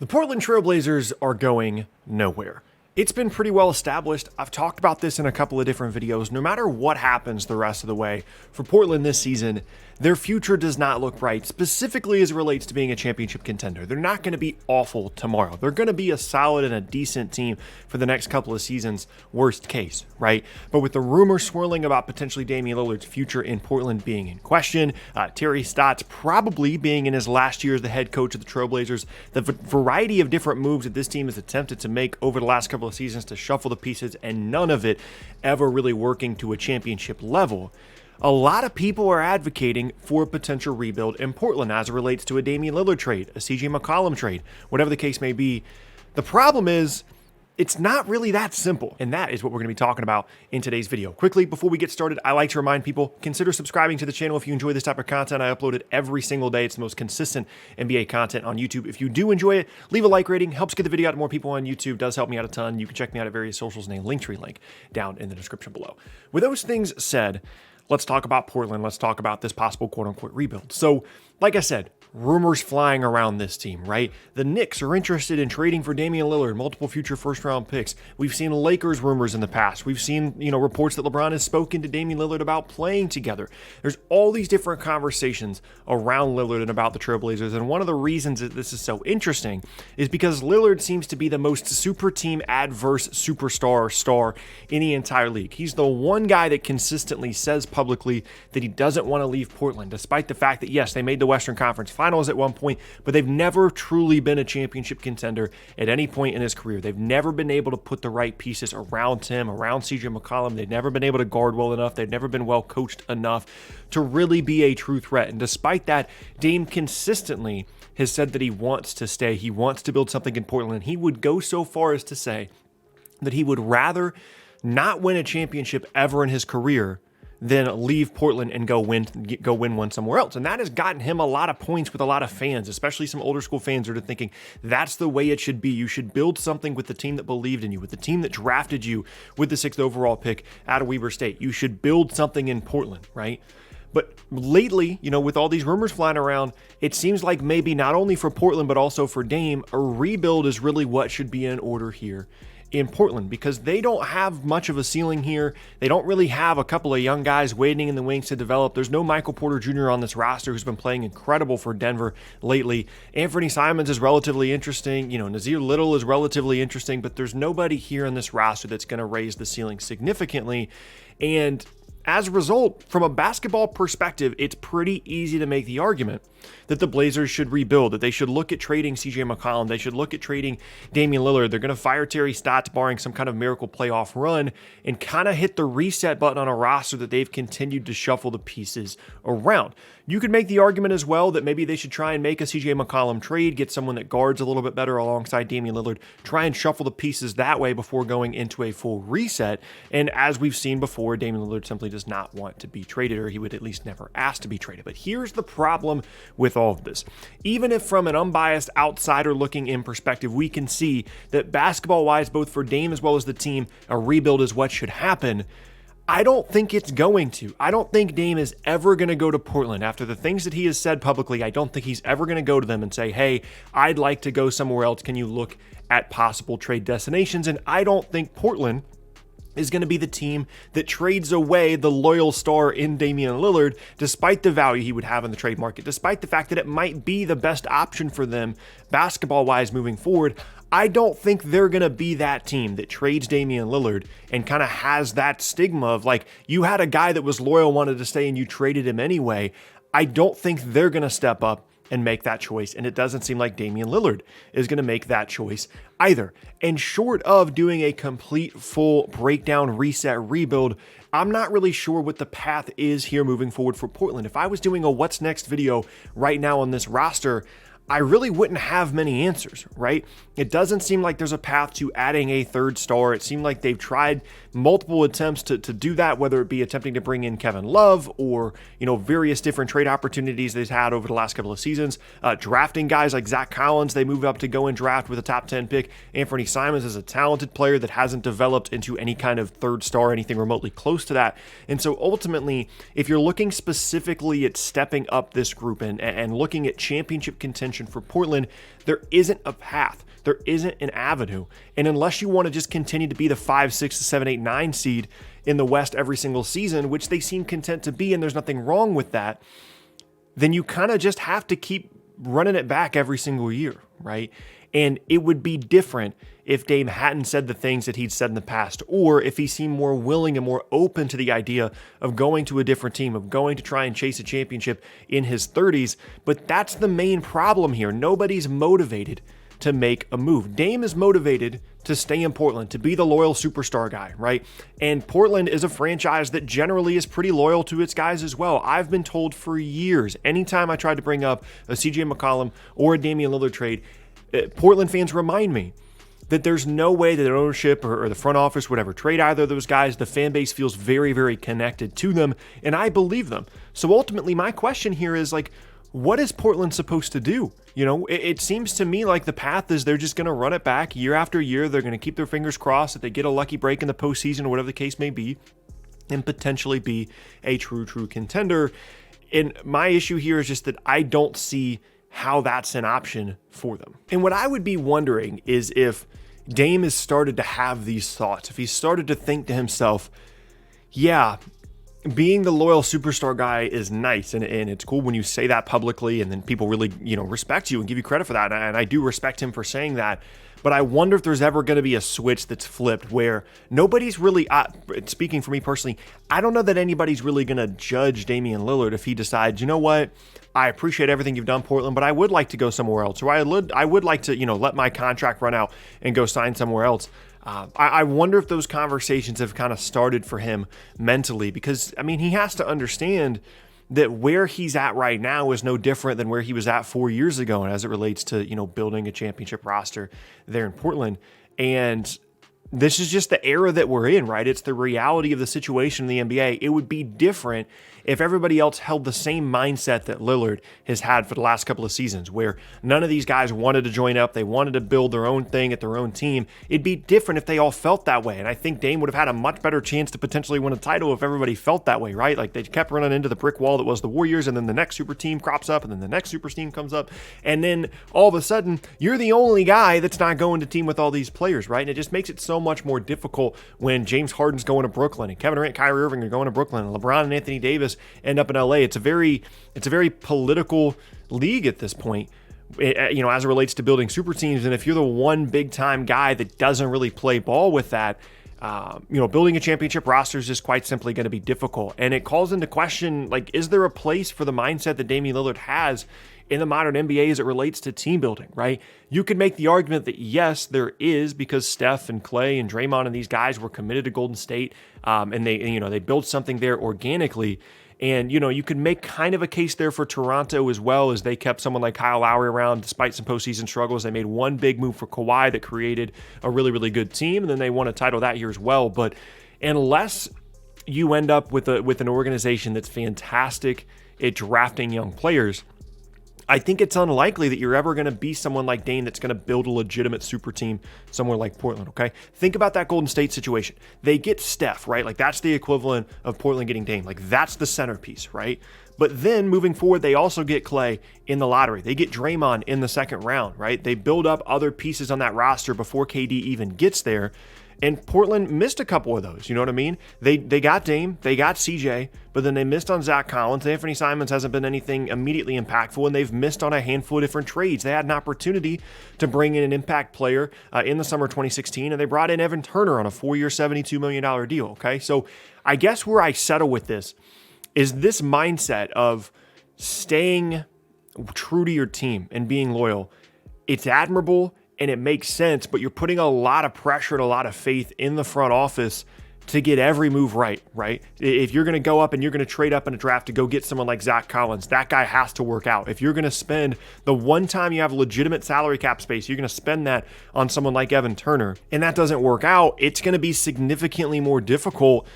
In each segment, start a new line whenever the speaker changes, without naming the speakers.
The Portland Trailblazers are going nowhere. It's been pretty well established. I've talked about this in a couple of different videos. No matter what happens the rest of the way for Portland this season, their future does not look bright, specifically as it relates to being a championship contender. They're not going to be awful tomorrow. They're going to be a solid and a decent team for the next couple of seasons, worst case, right? But with the rumors swirling about potentially Damian Lillard's future in Portland being in question, Terry Stotts probably being in his last year as the head coach of the Trailblazers, the variety of different moves that this team has attempted to make over the last couple of seasons to shuffle the pieces, and none of it ever really working to a championship level. A lot of people are advocating for a potential rebuild in Portland as it relates to a Damian Lillard trade, a CJ McCollum trade, whatever the case may be. The problem is, it's not really that simple, and that is what we're going to be talking about in today's video. Quickly, before we get started, I like to remind people, consider subscribing to the channel if you enjoy this type of content. I upload it every single day. It's the most consistent NBA content on YouTube. If you do enjoy it, leave a like rating. Helps get the video out to more people on YouTube. Does help me out a ton. You can check me out at various socials and a Linktree link down in the description below. With those things said, let's talk about Portland. Let's talk about this possible quote-unquote rebuild. So, like I said, rumors flying around this team, right? The Knicks are interested in trading for Damian Lillard, multiple future first-round picks. We've seen Lakers rumors in the past. We've seen, reports that LeBron has spoken to Damian Lillard about playing together. There's all these different conversations around Lillard and about the Trailblazers, and one of the reasons that this is so interesting is because Lillard seems to be the most super team adverse superstar star in the entire league. He's the one guy that consistently says publicly that he doesn't want to leave Portland, despite the fact that, yes, they made the Western Conference Finals at one point, but they've never truly been a championship contender at any point in his career. They've never been able to put the right pieces around him, around CJ McCollum. They've never been able to guard well enough. They've never been well coached enough to really be a true threat. And despite that, Dame consistently has said that he wants to stay. He wants to build something in Portland. He would go so far as to say that he would rather not win a championship ever in his career than leave Portland and go win one somewhere else. And that has gotten him a lot of points with a lot of fans, especially some older school fans that are thinking that's the way it should be. You should build something with the team that believed in you, with the team that drafted you with the 6th overall pick out of Weber State. You should build something in Portland, right? But lately, with all these rumors flying around, it seems like maybe not only for Portland, but also for Dame, a rebuild is really what should be in order here in Portland, because they don't have much of a ceiling here. They don't really have a couple of young guys waiting in the wings to develop. There's no Michael Porter Jr. on this roster, who's been playing incredible for Denver lately. Anthony Simons is relatively interesting. Nazir Little is relatively interesting, but there's nobody here on this roster that's going to raise the ceiling significantly. And as a result, from a basketball perspective, it's pretty easy to make the argument that the Blazers should rebuild, that they should look at trading CJ McCollum, they should look at trading Damian Lillard. They're going to fire Terry Stotts barring some kind of miracle playoff run and kind of hit the reset button on a roster that they've continued to shuffle the pieces around. You could make the argument as well that maybe they should try and make a CJ McCollum trade, get someone that guards a little bit better alongside Damian Lillard, try and shuffle the pieces that way before going into a full reset. And as we've seen before, Damian Lillard simply does not want to be traded, or he would at least never ask to be traded. But here's the problem with all of this. Even if from an unbiased outsider looking in perspective, we can see that basketball-wise, both for Dame as well as the team, a rebuild is what should happen. I don't think it's going to. I don't think Dame is ever going to go to Portland. After the things that he has said publicly, I don't think he's ever going to go to them and say, hey, I'd like to go somewhere else. Can you look at possible trade destinations? And I don't think Portland is going to be the team that trades away the loyal star in Damian Lillard, despite the value he would have in the trade market, despite the fact that it might be the best option for them basketball-wise moving forward. I don't think they're going to be that team that trades Damian Lillard and kind of has that stigma of like, you had a guy that was loyal, wanted to stay, and you traded him anyway. I don't think they're going to step up and make that choice, and it doesn't seem like Damian Lillard is going to make that choice either. And short of doing a complete, full breakdown, reset, rebuild, I'm not really sure what the path is here moving forward for Portland. If I was doing a what's next video right now on this roster, I really wouldn't have many answers, right? It doesn't seem like there's a path to adding a third star. It seemed like they've tried multiple attempts to do that, whether it be attempting to bring in Kevin Love or, various different trade opportunities they've had over the last couple of seasons. Drafting guys like Zach Collins, they moved up to go and draft with a top 10 pick. Anthony Simons is a talented player that hasn't developed into any kind of third star, anything remotely close to that. And so ultimately, if you're looking specifically at stepping up this group and looking at championship contention contention for Portland, there isn't a path. There isn't an avenue. And unless you want to just continue to be the 5, 6, 7, 8, 9 seed in the West every single season, which they seem content to be, and there's nothing wrong with that, then you kind of just have to keep running it back every single year, right? And it would be different if Dame hadn't said the things that he'd said in the past, or if he seemed more willing and more open to the idea of going to a different team, of going to try and chase a championship in his 30s. But that's the main problem here. Nobody's motivated to make a move. Dame is motivated to stay in Portland, to be the loyal superstar guy, right? And Portland is a franchise that generally is pretty loyal to its guys as well. I've been told for years, anytime I tried to bring up a CJ McCollum or a Damian Lillard trade, Portland fans remind me that there's no way that ownership or the front office would ever trade either of those guys. The fan base feels very, very connected to them, and I believe them. So ultimately, my question here is like, what is Portland supposed to do? You know, it seems to me like the path is they're just going to run it back year after year. They're going to keep their fingers crossed that they get a lucky break in the postseason or whatever the case may be, and potentially be a true contender. And my issue here is just that I don't see how that's an option for them. And what I would be wondering is if Dame has started to have these thoughts, if he's started to think to himself, yeah, being the loyal superstar guy is nice, and it's cool when you say that publicly and then people really, respect you and give you credit for that. And I do respect him for saying that. But I wonder if there's ever going to be a switch that's flipped where nobody's really, speaking for me personally, I don't know that anybody's really going to judge Damian Lillard if he decides, you know what, I appreciate everything you've done, Portland, but I would like to go somewhere else, or I would like to, let my contract run out and go sign somewhere else. I wonder if those conversations have kind of started for him mentally, because, he has to understand that where he's at right now is no different than where he was at 4 years ago, and as it relates to, building a championship roster there in Portland. And this is just the era that we're in, right? It's the reality of the situation in the NBA. It would be different if everybody else held the same mindset that Lillard has had for the last couple of seasons, where none of these guys wanted to join up. They wanted to build their own thing at their own team. It'd be different if they all felt that way. And I think Dame would have had a much better chance to potentially win a title if everybody felt that way, right? Like they kept running into the brick wall that was the Warriors, and then the next super team crops up, and then the next super team comes up. And then all of a sudden, you're the only guy that's not going to team with all these players, right? And it just makes it so much more difficult when James Harden's going to Brooklyn, and Kevin Durant, Kyrie Irving are going to Brooklyn, and LeBron and Anthony Davis end up in LA. It's a very political league at this point, as it relates to building super teams. And if you're the one big time guy that doesn't really play ball with that, building a championship roster is just quite simply going to be difficult. And it calls into question, like, is there a place for the mindset that Damian Lillard has in the modern NBA as it relates to team building, right? You could make the argument that yes, there is, because Steph and Clay and Draymond and these guys were committed to Golden State, and they built something there organically. And, you could make kind of a case there for Toronto as well, as they kept someone like Kyle Lowry around despite some postseason struggles. They made one big move for Kawhi that created a really, really good team, and then they won a title that year as well. But unless you end up with an organization that's fantastic at drafting young players, I think it's unlikely that you're ever going to be someone like Dame that's going to build a legitimate super team somewhere like Portland, okay? Think about that Golden State situation. They get Steph, right? Like, that's the equivalent of Portland getting Dame. Like, that's the centerpiece, right? But then moving forward, they also get Clay in the lottery. They get Draymond in the second round, right? They build up other pieces on that roster before KD even gets there. And Portland missed a couple of those, you know what I mean? They got Dame, they got CJ, but then they missed on Zach Collins. Anthony Simons hasn't been anything immediately impactful, and they've missed on a handful of different trades. They had an opportunity to bring in an impact player in the summer of 2016, and they brought in Evan Turner on a 4-year, $72 million deal, okay? So I guess where I settle with this is this mindset of staying true to your team and being loyal. It's admirable and it makes sense, but you're putting a lot of pressure and a lot of faith in the front office to get every move right? If you're going to go up and you're going to trade up in a draft to go get someone like Zach Collins, that guy has to work out. If you're going to spend the one time you have legitimate salary cap space, you're going to spend that on someone like Evan Turner, and that doesn't work out, it's going to be significantly more difficult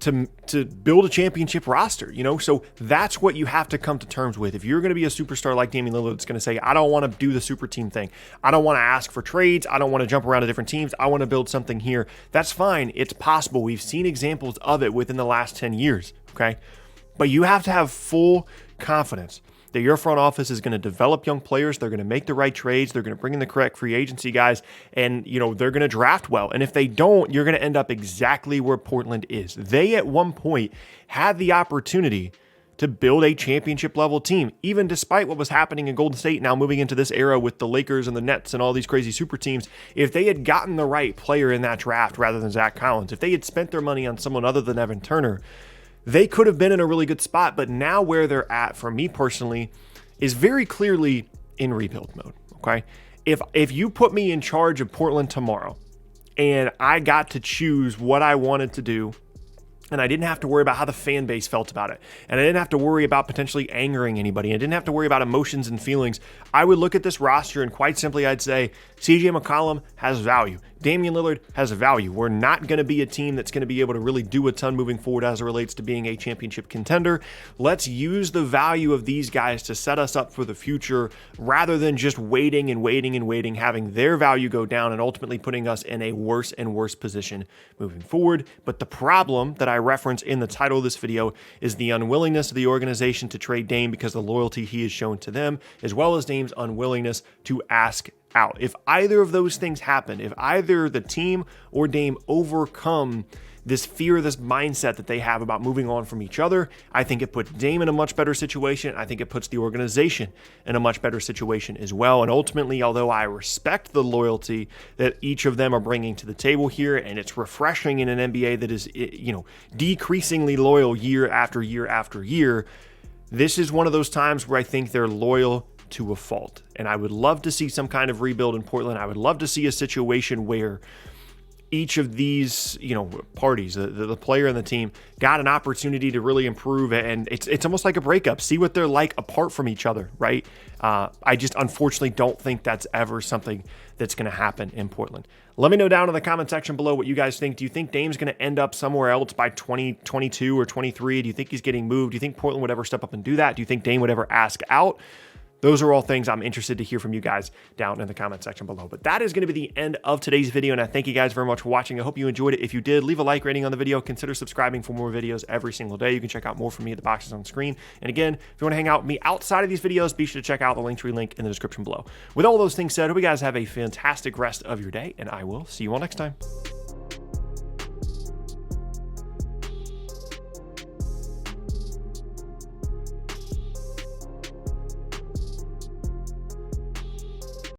to build a championship roster, So that's what you have to come to terms with. If you're going to be a superstar like Damian Lillard that's going to say, I don't want to do the super team thing. I don't want to ask for trades. I don't want to jump around to different teams. I want to build something here. That's fine. It's possible. We've seen examples of it within the last 10 years, okay? But you have to have full confidence that your front office is going to develop young players. They're going to make the right trades. They're going to bring in the correct free agency guys, and they're going to draft well. And if they don't, you're going to end up exactly where Portland is. They at one point had the opportunity to build a championship level team, even despite what was happening in Golden State now moving into this era with the Lakers and the Nets and all these crazy super teams. If they had gotten the right player in that draft rather than Zach Collins, if they had spent their money on someone other than Evan Turner, they could have been in a really good spot. But now where they're at, for me personally, is very clearly in rebuild mode, okay? If you put me in charge of Portland tomorrow and I got to choose what I wanted to do, and I didn't have to worry about how the fan base felt about it, and I didn't have to worry about potentially angering anybody, I didn't have to worry about emotions and feelings, I would look at this roster and quite simply I'd say, CJ McCollum has value. Damian Lillard has value. We're not going to be a team that's going to be able to really do a ton moving forward as it relates to being a championship contender. Let's use the value of these guys to set us up for the future rather than just waiting and waiting and waiting, having their value go down and ultimately putting us in a worse and worse position moving forward. But the problem that I reference in the title of this video is the unwillingness of the organization to trade Dame because of the loyalty he has shown to them, as well as Dame's unwillingness to ask out. If either of those things happen, if either the team or Dame overcome this fear, this mindset that they have about moving on from each other, I think it puts Dame in a much better situation. I think it puts the organization in a much better situation as well. And ultimately, although I respect the loyalty that each of them are bringing to the table here, and it's refreshing in an NBA that is, decreasingly loyal year after year after year, this is one of those times where I think they're loyal to a fault. And I would love to see some kind of rebuild in Portland. I would love to see a situation where each of these, parties, the player and the team, got an opportunity to really improve, and it's almost like a breakup. See what they're like apart from each other, right? I just unfortunately don't think that's ever something that's going to happen in Portland. Let me know down in the comment section below what you guys think. Do you think Dame's going to end up somewhere else by 2022 or 23? Do you think he's getting moved? Do you think Portland would ever step up and do that? Do you think Dame would ever ask out? Those are all things I'm interested to hear from you guys down in the comment section below. But that is going to be the end of today's video, and I thank you guys very much for watching. I hope you enjoyed it. If you did, leave a like rating on the video. Consider subscribing for more videos every single day. You can check out more from me at the boxes on the screen. And again, if you want to hang out with me outside of these videos, be sure to check out the Linktree link in the description below. With all those things said, I hope you guys have a fantastic rest of your day, and I will see you all next time.